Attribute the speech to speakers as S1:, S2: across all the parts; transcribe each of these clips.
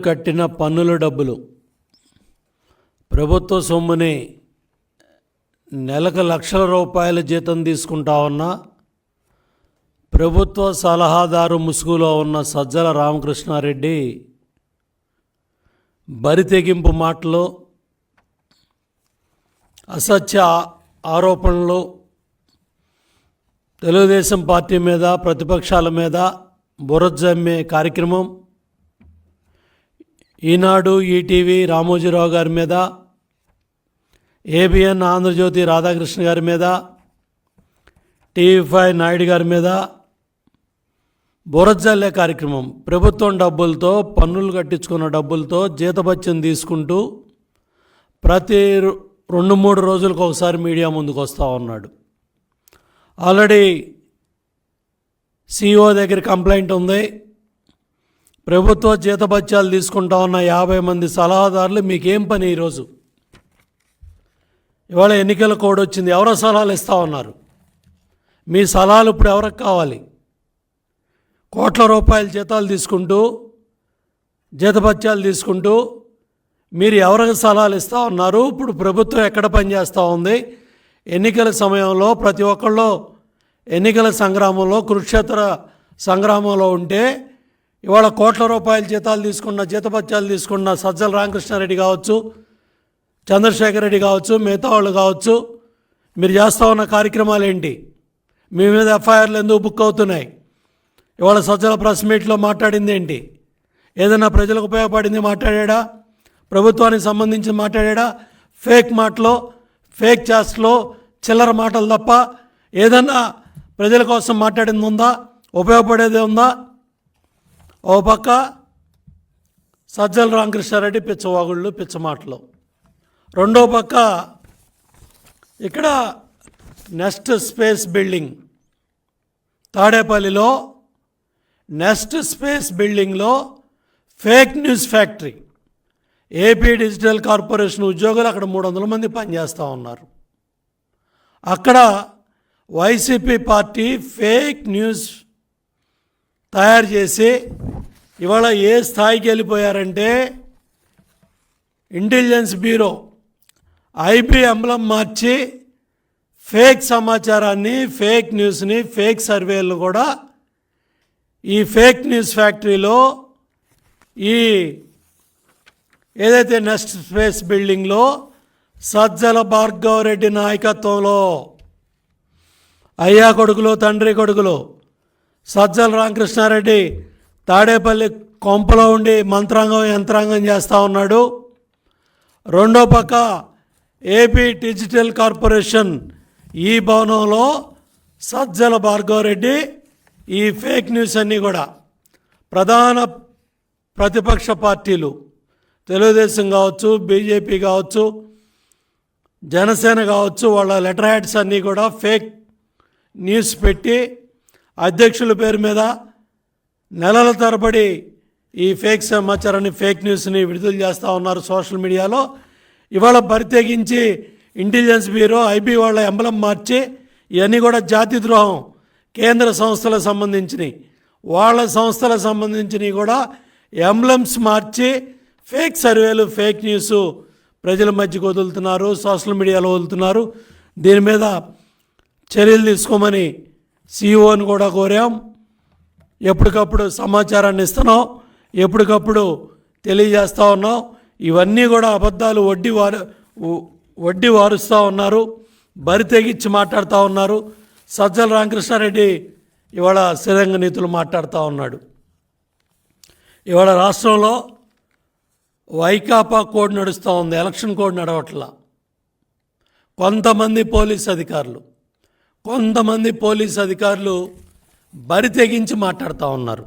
S1: కట్టిన పన్నుల డబ్బులు ప్రభుత్వ సొమ్ముని నెలకు లక్షల రూపాయల జీతం తీసుకుంటా ఉన్న ప్రభుత్వ సలహాదారు ముసుగులో ఉన్న సజ్జల రామకృష్ణారెడ్డి బరితెగింపు మాటలు, అసత్య ఆరోపణలు, తెలుగుదేశం పార్టీ మీద ప్రతిపక్షాల మీద బురజమ్మే కార్యక్రమం, ఈనాడు ఈటీవీ రామోజీరావు గారి మీద, ఏబిఎన్ ఆంధ్రజ్యోతి రాధాకృష్ణ గారి మీద, టీవీ5 నాయుడు గారి మీద బురజల్లే కార్యక్రమం. ప్రభుత్వం డబ్బులతో, పన్నులు కట్టించుకున్న డబ్బులతో జీతభత్యం తీసుకుంటూ ప్రతి 2-3 రోజులకు ఒకసారి మీడియా ముందుకు వస్తూ ఉన్నాడు. ఆల్రెడీ సిఇఓ దగ్గర కంప్లైంట్ ఉంది. ప్రభుత్వ జీతభత్యాలు తీసుకుంటా ఉన్న 50 మంది సలహాదారులు మీకేం పని ఈరోజు? ఇవాళ ఎన్నికల కోడ్ వచ్చింది, ఎవరో సలహాలు ఇస్తూ ఉన్నారు. మీ సలహాలు ఇప్పుడు ఎవరికి కావాలి? కోట్ల రూపాయల జీతాలు తీసుకుంటూ, జీతభత్యాలు తీసుకుంటూ మీరు ఎవరికి సలహాలు ఇస్తూ ఉన్నారు? ఇప్పుడు ప్రభుత్వం ఎక్కడ పనిచేస్తూ ఉంది? ఎన్నికల సమయంలో ప్రతి ఒక్కళ్ళు ఎన్నికల సంగ్రామంలో, కురుక్షేత్ర సంగ్రామంలో ఉంటే ఇవాళ కోట్ల రూపాయల జీతాలు తీసుకున్న, జీతభత్యాలు తీసుకున్న సజ్జల రామకృష్ణారెడ్డి కావచ్చు, చంద్రశేఖర్ రెడ్డి కావచ్చు, మిగతా వాళ్ళు కావచ్చు, మీరు చేస్తూ ఉన్న కార్యక్రమాలు ఏంటి? మీ మీద ఎఫ్ఐఆర్లు ఎందుకు బుక్ అవుతున్నాయి? ఇవాళ సజ్జల ప్రెస్ మీట్లో మాట్లాడింది ఏంటి? ఏదైనా ప్రజలకు ఉపయోగపడింది మాట్లాడా? ప్రభుత్వానికి సంబంధించి మాట్లాడా? ఫేక్ మాటలో, ఫేక్ చేస్ట్లో, చిల్లర మాటలు తప్ప ఏదన్నా ప్రజల కోసం మాట్లాడింది ఉందా? ఉపయోగపడేది ఉందా? ఓ పక్క సజ్జల రామకృష్ణారెడ్డి పిచ్చవాగుళ్ళు, పిచ్చ మాటలు. రెండో పక్క ఇక్కడ నెక్స్ట్ స్పేస్ బిల్డింగ్, తాడేపల్లిలో నెక్స్ట్ స్పేస్ బిల్డింగ్లో fake news factory. AP digital corporation ఉద్యోగులు అక్కడ 300 మంది పనిచేస్తూ ఉన్నారు. అక్కడ వైసీపీ పార్టీ ఫేక్ న్యూస్ తయారు చేసి ఇవాళ ఏ స్థాయికి వెళ్ళిపోయారంటే, ఇంటెలిజెన్స్ బ్యూరో ఐబీ ఎంబ్లం మార్చి ఫేక్ సమాచారాన్ని, ఫేక్ న్యూస్ని, ఫేక్ సర్వేలు కూడా ఈ ఫేక్ న్యూస్ ఫ్యాక్టరీలో, ఈ ఏదైతే నెక్స్ట్ స్పేస్ బిల్డింగ్లో సజ్జల భార్గవరెడ్డి నాయకత్వంలో అయ్యా కొడుకులు, తండ్రి కొడుకులు సజ్జల రామకృష్ణారెడ్డి తాడేపల్లి కొంపలో ఉండి మంత్రాంగం, యంత్రాంగం చేస్తూ ఉన్నాడు. రెండో పక్క ఏపీ డిజిటల్ కార్పొరేషన్ ఈ భవనంలో సజ్జల భార్గవరెడ్డి ఈ ఫేక్ న్యూస్ అన్నీ కూడా ప్రధాన ప్రతిపక్ష పార్టీలు, తెలుగుదేశం కావచ్చు, బీజేపీ కావచ్చు, జనసేన కావచ్చు, వాళ్ళ లెటర్ హెడ్స్ అన్నీ కూడా ఫేక్ న్యూస్ పెట్టి అధ్యక్షుల పేరు మీద నెలల తరబడి ఈ ఫేక్ సమాచారాన్ని, ఫేక్ న్యూస్ని విడుదల చేస్తూ ఉన్నారు సోషల్ మీడియాలో. ఇవాళ బరితెగించి ఇంటెలిజెన్స్ బ్యూరో, ఐబీ వాళ్ళ ఎంబలం మార్చి ఇవన్నీ కూడా జాతి ద్రోహం, కేంద్ర సంస్థలకు సంబంధించినవి, వాళ్ళ సంస్థలకు సంబంధించినవి కూడా ఎంబ్లమ్స్ మార్చి ఫేక్ సర్వేలు, ఫేక్ న్యూస్ ప్రజల మధ్యకు వదులుతున్నారు, సోషల్ మీడియాలో వదులుతున్నారు. దీని మీద చర్యలు తీసుకోమని సిఇఓని కూడా కోరాం. ఎప్పటికప్పుడు సమాచారాన్ని ఇస్తున్నాం, ఎప్పటికప్పుడు తెలియజేస్తూ ఉన్నాం. ఇవన్నీ కూడా అబద్ధాలు వడ్డీ వారుస్తూ ఉన్నారు, బరి తెగించి మాట్లాడుతూ ఉన్నారు. సజ్జల రామకృష్ణారెడ్డి ఇవాళ స్థిరంగ నీతులు మాట్లాడుతూ ఉన్నాడు. ఇవాళ రాష్ట్రంలో వైకాపా కోడ్ నడుస్తూ ఉంది, ఎలక్షన్ కోడ్ నడవట్లా. కొంతమంది పోలీస్ అధికారులు బరి తెగించి మాట్లాడుతూ ఉన్నారు.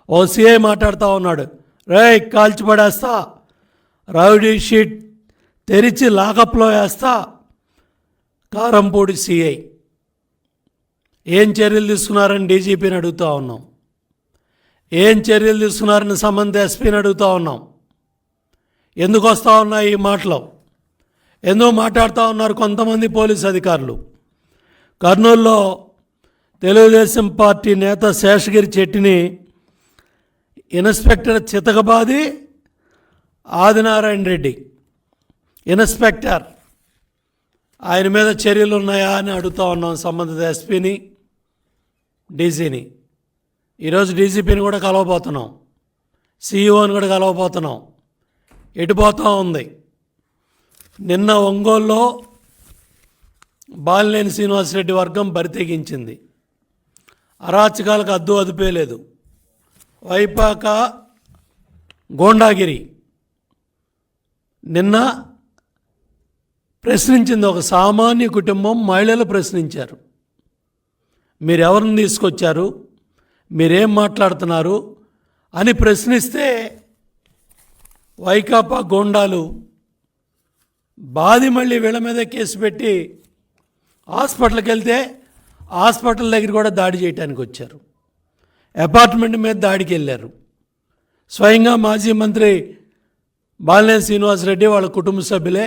S1: ఓ సిఐ మాట్లాడుతూ ఉన్నాడు, రేయ్ కాల్చిపడేస్తా, రౌడీ షీట్ తెరిచి లాకప్లో వేస్తా. కారంపూడి సిఐ ఏం చర్యలు తీసుకున్నారని డీజీపీని అడుగుతూ ఉన్నాం. ఏం చర్యలు తీసుకున్నారని సంబంధిత ఎస్పీని అడుగుతూ ఉన్నాం. ఎందుకు వస్తూ ఉన్నాయి ఈ మాటలు? ఎందుకు మాట్లాడుతూ ఉన్నారు కొంతమంది పోలీసు అధికారులు? కర్నూలులో తెలుగుదేశం పార్టీ నేత శేషగిరి చెట్టిని ఇన్స్పెక్టర్ చితకబాది ఆదినారాయణ రెడ్డి ఇన్స్పెక్టర్, ఆయన మీద చర్యలు ఉన్నాయా అని అడుగుతూ ఉన్నాం సంబంధిత ఎస్పీని, డీసీని. ఈరోజు డీసీపీని కూడా కలవబోతున్నాం, సిఇఓని కూడా కలవబోతున్నాం. ఎటుపోతూ ఉంది? నిన్న ఒంగోలులో బాలినేని శ్రీనివాసరెడ్డి వర్గం బరితెగించింది. అరాచకాలకు అద్దు అదుపే లేదు. వైపాక గోండాగిరి నిన్న ప్రశ్నించింది. ఒక సామాన్య కుటుంబం మహిళలు ప్రశ్నించారు, మీరెవరిని తీసుకొచ్చారు, మీరేం మాట్లాడుతున్నారు అని ప్రశ్నిస్తే వైకాపా గోండాలు బాది మళ్ళీ వీళ్ళ మీద కేసు పెట్టి హాస్పిటల్కి వెళ్తే హాస్పిటల్ దగ్గర కూడా దాడి చేయడానికి వచ్చారు. అపార్ట్మెంట్ మీద దాడికి వెళ్ళారు. స్వయంగా మాజీ మంత్రి బాలినేని శ్రీనివాసరెడ్డి వాళ్ళ కుటుంబ సభ్యులే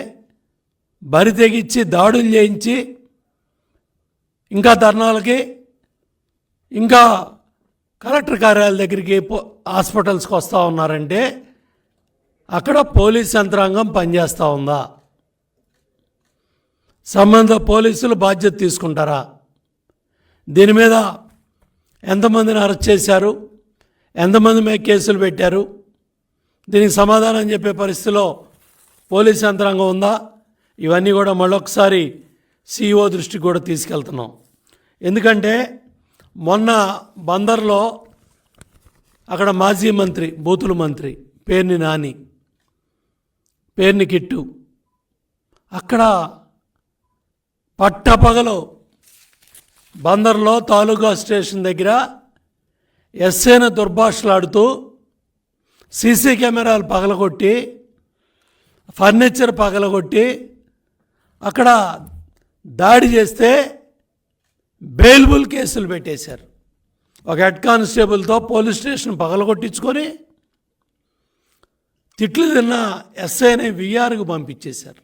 S1: బరి తెగించి దాడులు చేయించి ఇంకా ధర్నాలకి, ఇంకా కలెక్టర్ కార్యాలయం దగ్గరికి హాస్పిటల్స్కి వస్తూ ఉన్నారంటే అక్కడ పోలీస్ యంత్రాంగం పనిచేస్తూ ఉందా? సంబంధిత పోలీసులు బాధ్యత తీసుకుంటారా? దీని మీద ఎంతమందిని అరెస్ట్ చేశారు, ఎంతమంది మీద కేసులు పెట్టారు, దీనికి సమాధానం చెప్పే పరిస్థితిలో పోలీస్ యంత్రాంగం ఉందా? ఇవన్నీ కూడా మళ్ళొకసారి సిఇఓ దృష్టికి కూడా తీసుకెళ్తున్నాం. ఎందుకంటే మొన్న బందర్లో అక్కడ మాజీ మంత్రి, బూతుల మంత్రి పేర్ని నాని, పేర్ని కిట్టు, అక్కడ పట్టపగలు బందర్లో తాలూకా స్టేషన్ దగ్గర ఎస్ఐను దుర్భాషలాడుతూ సీసీ కెమెరాలు పగలగొట్టి, ఫర్నిచర్ పగలగొట్టి అక్కడ దాడి చేస్తే బెయిలబుల్ కేసులు పెట్టేశారు. ఒక హెడ్ కానిస్టేబుల్తో పోలీస్ స్టేషన్ పగలగొట్టించుకొని తిట్లు తిన్న ఎస్ఐని విఆర్కు పంపించేశారు.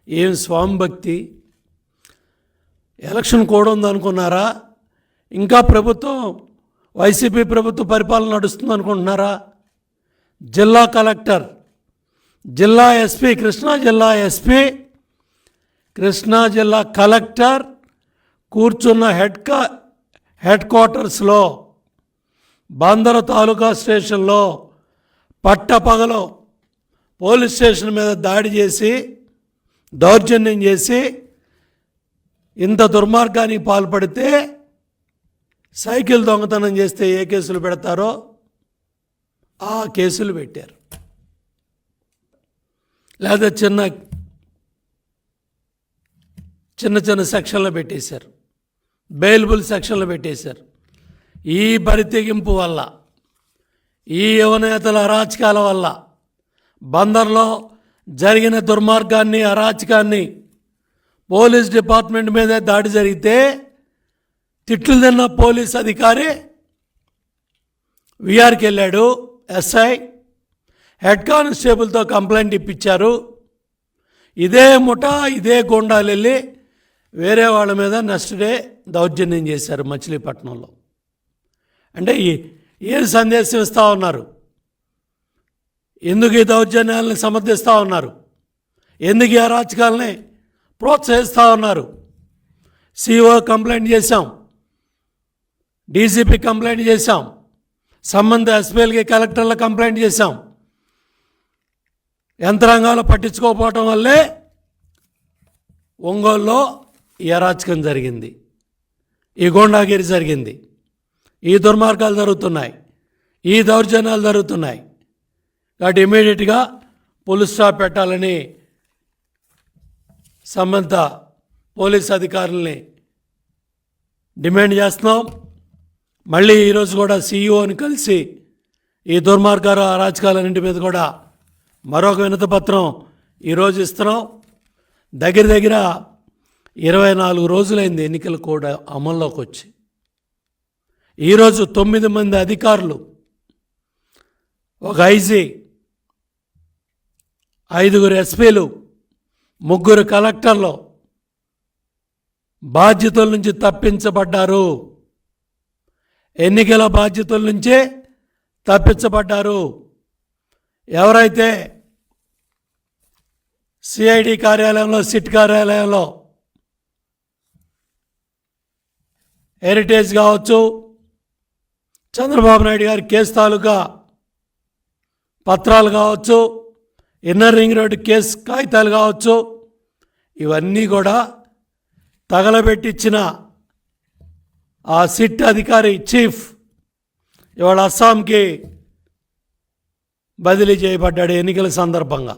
S1: ఏం స్వామి భక్తి! ఎలక్షన్ కోడ్ ఉందనుకున్నారా? ఇంకా ప్రభుత్వం, వైసీపీ ప్రభుత్వ పరిపాలన నడుస్తుంది అనుకుంటున్నారా? జిల్లా కలెక్టర్, జిల్లా ఎస్పీ, కృష్ణా జిల్లా ఎస్పీ, కృష్ణా జిల్లా కలెక్టర్ కూర్చున్న హెడ్ క్వార్టర్స్లో బందరు తాలూకా స్టేషన్లో పట్టపగలో పోలీస్ స్టేషన్ మీద దాడి చేసి దౌర్జన్యం చేసి ఇంత దుర్మార్గానికి పాల్పడితే సైకిల్ దొంగతనం చేస్తే ఏ కేసులు పెడతారో ఆ కేసులు పెట్టారు. లేదా చిన్న చిన్న సెక్షన్లు పెట్టేశారు, బెయిలబుల్ సెక్షన్లు పెట్టేశారు. ఈ బరితెగింపు వల్ల, ఈ యువనేతల అరాచకాల వల్ల బందర్లో జరిగిన దుర్మార్గాన్ని, అరాచకాన్ని, పోలీస్ డిపార్ట్మెంట్ మీదే దాడి జరిగితే తిట్లు తిన్న పోలీస్ అధికారి విఆర్కి వెళ్ళాడు. ఎస్ఐ హెడ్ కానిస్టేబుల్తో కంప్లైంట్ ఇప్పించారు. ఇదే ముఠా, ఇదే గోండాలు వెళ్ళి వేరే వాళ్ళ మీద నెక్స్ట్ డే దౌర్జన్యం చేశారు మచిలీపట్నంలో. అంటే ఏం సందేశం ఇస్తూ ఉన్నారు? ఎందుకు ఈ దౌర్జన్యాలను సమర్థిస్తూ ఉన్నారు? ఎందుకు ఈ అరాచకాలని ప్రోత్సహిస్తూ ఉన్నారు? సిఇఓ కంప్లైంట్ చేశాం, డీసీపీ కంప్లైంట్ చేశాం, సంబంధిత ఎస్పీలకి, కలెక్టర్లకు కంప్లైంట్ చేశాం. యంత్రాంగాలు పట్టించుకోకపోవటం వల్లే ఒంగోలులో ఈ అరాచకం జరిగింది, ఈ గోండాగిరి జరిగింది, ఈ దుర్మార్గాలు జరుగుతున్నాయి, ఈ దౌర్జన్యాలు జరుగుతున్నాయి. కాబట్టి ఇమీడియట్గా పోలీస్ స్టాప్ పెట్టాలని సంబంధిత పోలీస్ అధికారుల్ని డిమాండ్ చేస్తున్నాం. మళ్ళీ ఈరోజు కూడా సిఇఓని కలిసి ఈ దుర్మార్గాలు, అరాచకాలన్నింటి మీద కూడా మరొక వినతిపత్రం ఈరోజు ఇస్తున్నాం. దగ్గర 24 రోజులైంది ఎన్నికలు కూడా అమల్లోకి వచ్చి. ఈరోజు 9 మంది అధికారులు, ఒక ఐజీ, 5 ఎస్పీలు, 3 కలెక్టర్లు బాధ్యతల నుంచి తప్పించబడ్డారు. ఎన్నికల బాధ్యతల నుంచే తప్పించబడ్డారు. ఎవరైతే సిఐడి కార్యాలయంలో, సిట్ కార్యాలయంలో హెరిటేజ్ కావచ్చు, చంద్రబాబు నాయుడు గారి కేసు తాలూకా పత్రాలు కావచ్చు, ఇన్నర్ రింగ్ రోడ్డు కేసు కాగితాలు కావచ్చు, ఇవన్నీ కూడా తగలబెట్టించిన ఆ సిట్ అధికారి చీఫ్ ఇవాళ అస్సాంకి బదిలీ చేయబడ్డాడు ఎన్నికల సందర్భంగా.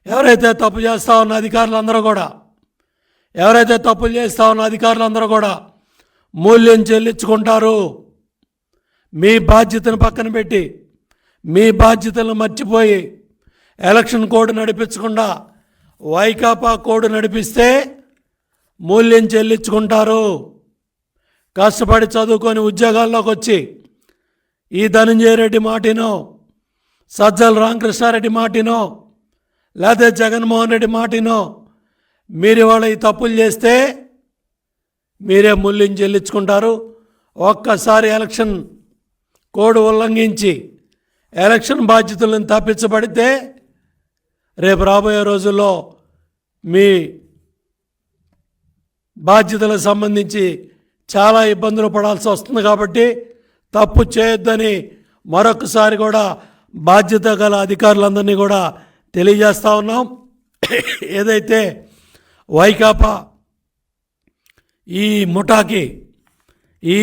S1: ఎవరైతే తప్పు చేస్తూ ఉన్న అధికారులందరూ కూడా, ఎవరైతే తప్పులు చేస్తూ ఉన్న అధికారులందరూ కూడా మూల్యం చెల్లించుకుంటారు. మీ బాధ్యతను పక్కన పెట్టి, మీ బాధ్యతలను మర్చిపోయి ఎలక్షన్ కోడ్ నడిపించకుండా వైకాపా కోడ్ నడిపిస్తే మూల్యం చెల్లించుకుంటారు. కష్టపడి చదువుకొని ఉద్యోగాల్లోకి వచ్చి ఈ ధనంజయ రెడ్డి మాటినో, సజ్జల రామకృష్ణారెడ్డి మాటినో, లేకపోతే జగన్మోహన్ రెడ్డి మాటినో మీరు ఇవాళ ఈ తప్పులు చేస్తే మీరే మూల్యం చెల్లించుకుంటారు. ఒక్కసారి ఎలక్షన్ కోడ్ ఉల్లంఘించి ఎలక్షన్ బాధ్యతలను తప్పించబడితే రేపు రాబోయే రోజుల్లో మీ బాధ్యతలకు సంబంధించి చాలా ఇబ్బందులు పడాల్సి వస్తుంది. కాబట్టి తప్పు చేయొద్దని మరొకసారి కూడా బాధ్యత గల అధికారులందరినీ కూడా తెలియజేస్తూ ఉన్నాం. ఏదైతే వైకాపా ఈ ముఠాకి, ఈ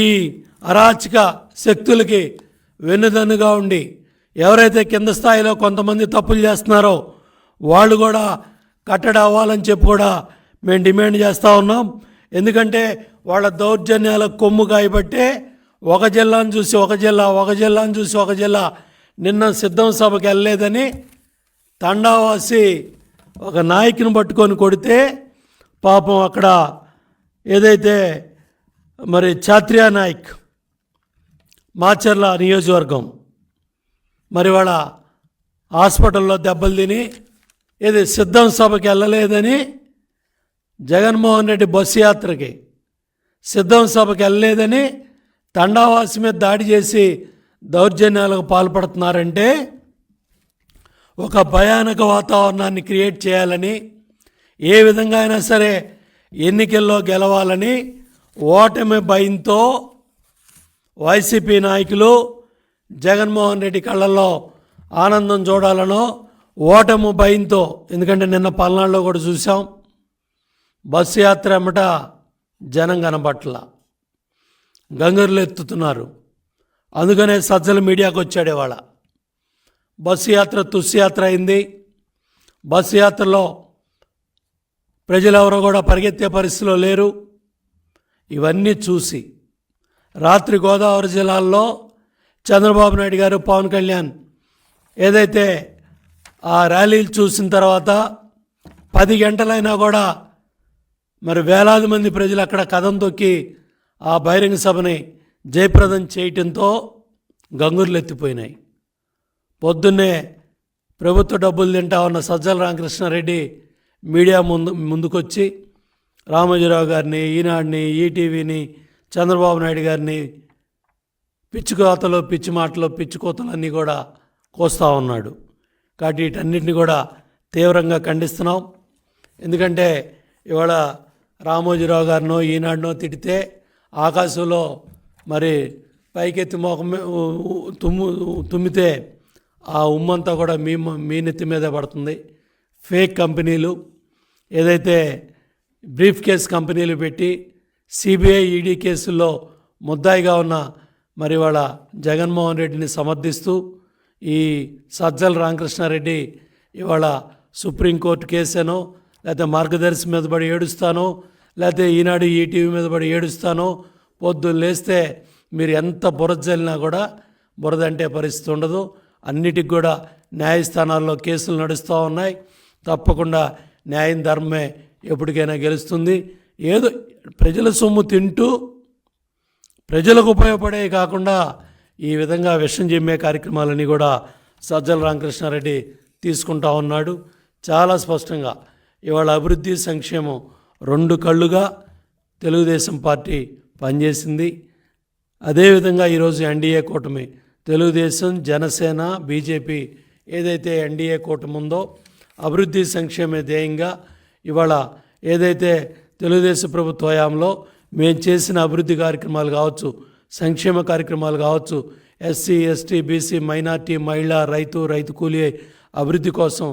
S1: అరాచక శక్తులకి వెన్నుదన్నుగా ఉండి ఎవరైతే కింద స్థాయిలో కొంతమంది తప్పులు చేస్తున్నారో వాళ్ళు కూడా కట్టడి అవ్వాలని చెప్పి కూడా మేము డిమాండ్ చేస్తూ ఉన్నాం. ఎందుకంటే వాళ్ళ దౌర్జన్యాల కొమ్ము కాయబట్టే ఒక జిల్లాను చూసి ఒక జిల్లా, ఒక జిల్లాను చూసి ఒక జిల్లా నిన్న సిద్ధం సభకి వెళ్ళలేదని తండావాసి ఒక నాయకుని పట్టుకొని కొడితే పాపం అక్కడ ఏదైతే మరి ఛాత్రియా నాయక్ మాచర్ల నియోజకవర్గం మరి వాళ్ళ హాస్పిటల్లో దెబ్బలు తిని ఏది సిద్ధం సభకి వెళ్ళలేదని జగన్మోహన్ రెడ్డి బస్సు యాత్రకి సిద్ధం సభకి వెళ్ళలేదని తండావాసి మీద దాడి చేసి దౌర్జన్యాలకు పాల్పడుతున్నారంటే ఒక భయానక వాతావరణాన్ని క్రియేట్ చేయాలని, ఏ విధంగా అయినా సరే ఎన్నికల్లో గెలవాలని ఓటమి భయంతో వైసీపీ నాయకులు జగన్మోహన్ రెడ్డి కళ్ళల్లో ఆనందం చూడాలనో ఓటమి భయంతో, ఎందుకంటే నిన్న పల్నాడులో కూడా చూసాం బస్సు యాత్ర ఎమ్మట జనం కనబట్ల గంగర్లు ఎత్తుతున్నారు. అందుకనే సజ్జల మీడియాకు వచ్చాడు ఇవాళ. బస్సు యాత్ర తుస్సు యాత్ర అయింది. బస్సు యాత్రలో ప్రజలెవరో కూడా పరిగెత్తే పరిస్థితిలో లేరు. ఇవన్నీ చూసి రాత్రి గోదావరి జిల్లాల్లో చంద్రబాబు నాయుడు గారు, పవన్ కళ్యాణ్ ఏదైతే ఆ ర్యాలీలు చూసిన తర్వాత 10 గంటలైనా కూడా మరి వేలాది మంది ప్రజలు అక్కడ కదం తొక్కి ఆ బహిరంగ సభని జయప్రదం చేయటంతో గంగుర్లు ఎత్తిపోయినాయి. పొద్దున్నే ప్రభుత్వ డబ్బులు తింటా ఉన్న సజ్జల రామకృష్ణారెడ్డి మీడియా ముందుకొచ్చి రామోజీరావు గారిని, ఈనాడిని, ఈటీవీని, చంద్రబాబు నాయుడు గారిని పిచ్చి కోతలు, పిచ్చి మాటలు, పిచ్చి కోతలన్నీ కూడా కోస్తూ ఉన్నాడు. కాబట్టి వీటన్నిటిని కూడా తీవ్రంగా ఖండిస్తున్నాం. ఎందుకంటే ఇవాళ రామోజీరావు గారినో ఈనాడునో తిడితే ఆకాశంలో మరి పైకెత్తి మోకం తుమ్మితే ఆ ఉమ్మంతా కూడా మీ నెత్తి మీదే పడుతుంది. ఫేక్ కంపెనీలు ఏదైతే బ్రీఫ్ కేస్ కంపెనీలు పెట్టి సిబిఐ, ఈడీ కేసుల్లో ముద్దాయిగా ఉన్న మరి వాళ్ళ జగన్మోహన్ రెడ్డిని సమర్థిస్తూ ఈ సజ్జల రామకృష్ణారెడ్డి ఇవాళ సుప్రీంకోర్టు కేసేనో, లేకపోతే మార్గదర్శి మీద పడి ఏడుస్తానో, లేకపోతే ఈనాడు ఈటీవీ మీద పడి ఏడుస్తానో, పొద్దున్న లేస్తే మీరు ఎంత బురద జల్లినా కూడా బురద అంటే పరిస్థితి ఉండదు. అన్నిటికి కూడా న్యాయస్థానాల్లో కేసులు నడుస్తూ ఉన్నాయి. తప్పకుండా న్యాయం, ధర్మమే ఎప్పటికైనా గెలుస్తుంది. ఏదో ప్రజల సొమ్ము తింటూ ప్రజలకు ఉపయోగపడే కాకుండా ఈ విధంగా విషం చిమ్మే కార్యక్రమాలన్నీ కూడా సజ్జల రామకృష్ణారెడ్డి తీసుకుంటా ఉన్నాడు. చాలా స్పష్టంగా ఇవాళ అభివృద్ధి, సంక్షేమం 2 కళ్ళుగా తెలుగుదేశం పార్టీ పనిచేసింది. అదేవిధంగా ఈరోజు ఎన్డీఏ కూటమి, తెలుగుదేశం, జనసేన, బీజేపీ ఏదైతే ఎన్డీఏ కూటమి ఉందో అభివృద్ధి సంక్షేమే ధ్యేయంగా ఇవాళ ఏదైతే తెలుగుదేశం ప్రభుత్వ హయాంలో మేము చేసిన అభివృద్ధి కార్యక్రమాలు కావచ్చు, సంక్షేమ కార్యక్రమాలు కావచ్చు, ఎస్సీ ఎస్టీ బీసీ మైనార్టీ మహిళ రైతు కూలీ అభివృద్ధి కోసం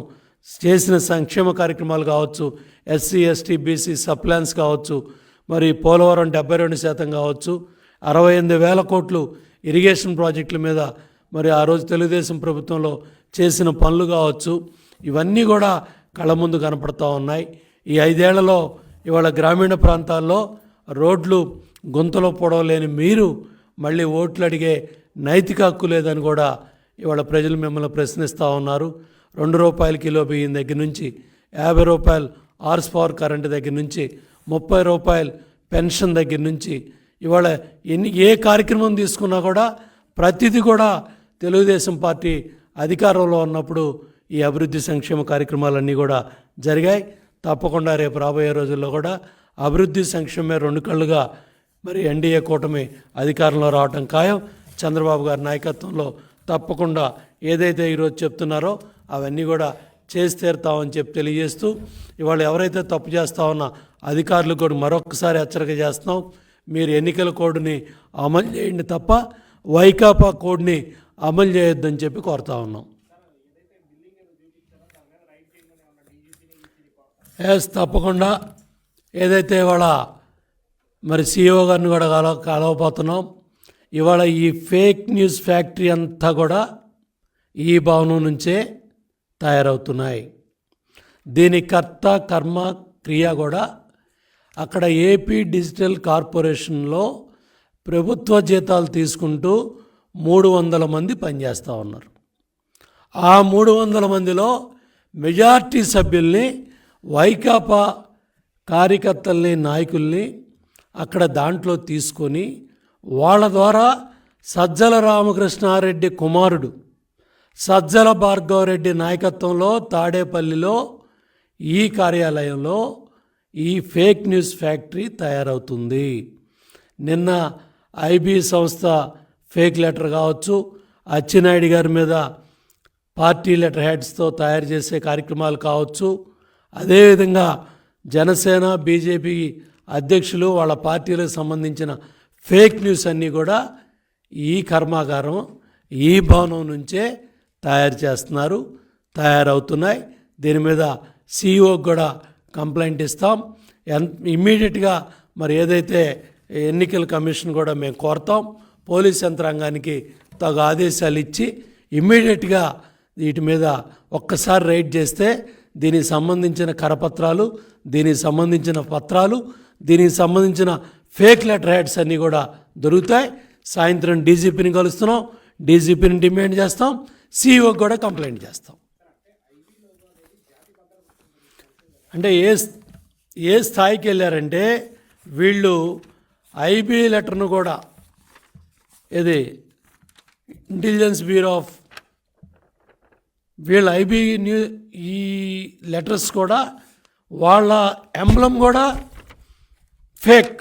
S1: చేసిన సంక్షేమ కార్యక్రమాలు కావచ్చు, ఎస్సీ ఎస్టీ బీసీ సప్లాన్స్ కావచ్చు, మరి పోలవరం 72% కావచ్చు, 68,000 కోట్లు ఇరిగేషన్ ప్రాజెక్టుల మీద మరి ఆ రోజు తెలుగుదేశం ప్రభుత్వంలో చేసిన పనులు కావచ్చు, ఇవన్నీ కూడా కళ్ళ ముందు కనపడతా ఉన్నాయి. ఈ 5 ఏళ్లలో ఇవాళ గ్రామీణ ప్రాంతాల్లో రోడ్లు గుంతలో పొడవలేని మీరు మళ్ళీ ఓట్లు అడిగే నైతిక హక్కు లేదని కూడా ఇవాళ ప్రజలు మిమ్మల్ని ప్రశ్నిస్తూ ఉన్నారు. ₹2 కిలో బియ్యం దగ్గర నుంచి, ₹50 హార్స్ పవర్ కరెంటు దగ్గర నుంచి, ₹30 పెన్షన్ దగ్గర నుంచి ఇవాళ ఏ కార్యక్రమం తీసుకున్నా కూడా ప్రతిదీ కూడా తెలుగుదేశం పార్టీ అధికారంలో ఉన్నప్పుడు ఈ అభివృద్ధి సంక్షేమ కార్యక్రమాలన్నీ కూడా జరిగాయి. తప్పకుండా రేపు రాబోయే రోజుల్లో కూడా అభివృద్ధి సంక్షేమే 2 కళ్ళుగా మరి ఎన్డీఏ కూటమి అధికారంలో రావటం ఖాయం. చంద్రబాబు గారి నాయకత్వంలో తప్పకుండా ఏదైతే ఈరోజు చెప్తున్నారో అవన్నీ కూడా చేసి తీరుతామని చెప్పి తెలియజేస్తూ ఇవాళ ఎవరైతే తప్పు చేస్తా ఉన్నా అధికారులకు కూడా మరొకసారి హెచ్చరిక చేస్తున్నాం. మీరు ఎన్నికల కోడ్ని అమలు చేయండి తప్ప వైకాపా కోడ్ని అమలు చేయొద్దని చెప్పి కోరుతా ఉన్నాం. తప్పకుండా ఏదైతే ఇవాళ మరి సిఇఓ గారిని కూడా కలవపోతున్నాం. ఇవాళ ఈ ఫేక్ న్యూస్ ఫ్యాక్టరీ అంతా కూడా ఈ భవనం నుంచే తయారవుతున్నాయి. దీని కర్త కర్మ క్రియ కూడా అక్కడ ఏపీ డిజిటల్ కార్పొరేషన్లో ప్రభుత్వ జీతాలు తీసుకుంటూ 300 మంది పనిచేస్తూ ఉన్నారు. ఆ 300 మందిలో మెజార్టీ సభ్యుల్ని వైకాపా కార్యకర్తల్ని నాయకుల్ని అక్కడ దాంట్లో తీసుకొని వాళ్ళ ద్వారా సజ్జల రామకృష్ణారెడ్డి కుమారుడు సజ్జల భార్గవరెడ్డి నాయకత్వంలో తాడేపల్లిలో ఈ కార్యాలయంలో ఈ ఫేక్ న్యూస్ ఫ్యాక్టరీ తయారవుతుంది. నిన్న ఐబీ సంస్థ ఫేక్ లెటర్ కావచ్చు, అచ్చెన్నాయుడు గారి మీద పార్టీ లెటర్ హెడ్స్తో తయారు చేసే కార్యక్రమాలు కావచ్చు, అదేవిధంగా జనసేన బీజేపీ అధ్యక్షులు వాళ్ళ పార్టీలకు సంబంధించిన ఫేక్ న్యూస్ అన్నీ కూడా ఈ కర్మాగారం ఈ భవనం నుంచే తయారు చేస్తున్నారు, తయారవుతున్నాయి. దీని మీద సిఇఓకి కూడా కంప్లైంట్ ఇస్తాం. ఇమ్మీడియట్గా మరి ఏదైతే ఎన్నికల కమిషన్ కూడా మేము కోరుతాం, పోలీస్ యంత్రాంగానికి తగు ఆదేశాలు ఇచ్చి ఇమ్మీడియట్గా వీటి మీద ఒక్కసారి రైడ్ చేస్తే దీనికి సంబంధించిన కరపత్రాలు, దీనికి సంబంధించిన పత్రాలు, దీనికి సంబంధించిన ఫేక్ లెటర్ హెడ్స్ అన్నీ కూడా దొరుకుతాయి. సాయంత్రం డీజీపీని కలుస్తున్నాం, డీజీపీని డిమాండ్ చేస్తాం, సిఇఓకి కూడా కంప్లైంట్ చేస్తాం. అంటే ఏ స్థాయికి వెళ్ళారంటే వీళ్ళు ఐబీ లెటర్ను కూడా ఇది ఇంటెలిజెన్స్ బ్యూరో ఆఫ్ వీళ్ళ ఐబీ ఈ లెటర్స్ కూడా వాళ్ళ ఎంబ్లం కూడా ఫేక్,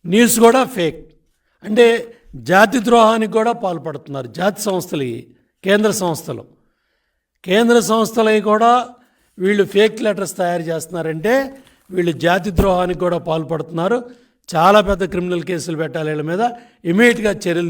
S1: న్యూస్ కూడా ఫేక్. అంటే జాతి ద్రోహానికి కూడా పాల్పడుతున్నారు. జాతి సంస్థలు, కేంద్ర సంస్థలు కూడా వీళ్ళు ఫేక్ లెటర్స్ తయారు చేస్తున్నారంటే వీళ్ళు జాతి ద్రోహానికి కూడా పాల్పడుతున్నారు. చాలా పెద్ద క్రిమినల్ కేసులు పెట్టాలి వీళ్ళ మీద, ఇమీడియట్గా చర్యలు